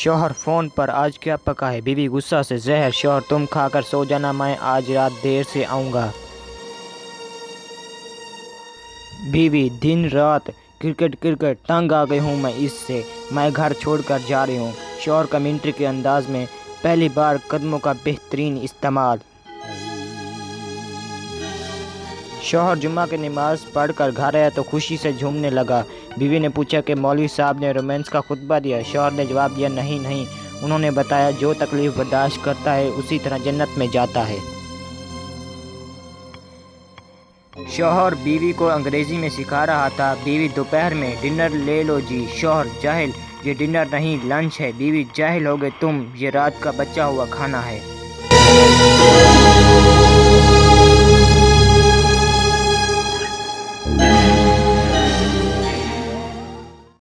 شوہر فون پر آج کیا پکا ہے؟ بیوی غصہ سے زہر۔ شوہر تم کھا کر سو جانا، میں آج رات دیر سے آؤں گا۔ بیوی دن رات کرکٹ تنگ آ گئی ہوں میں اس سے، میں گھر چھوڑ کر جا رہی ہوں۔ شوہر کمنٹری کے انداز میں پہلی بار قدموں کا بہترین استعمال۔ شوہر جمعہ کی نماز پڑھ کر گھر آیا تو خوشی سے جھومنے لگا۔ بیوی نے پوچھا کہ مولوی صاحب نے رومانس کا خطبہ دیا؟ شوہر نے جواب دیا نہیں، انہوں نے بتایا جو تکلیف برداشت کرتا ہے اسی طرح جنت میں جاتا ہے۔ شوہر بیوی کو انگریزی میں سکھا رہا تھا۔ بیوی دوپہر میں ڈنر لے لو جی۔ شوہر جاہل، یہ ڈنر نہیں لنچ ہے۔ بیوی جاہل ہو گئے تم، یہ رات کا بچا ہوا کھانا ہے۔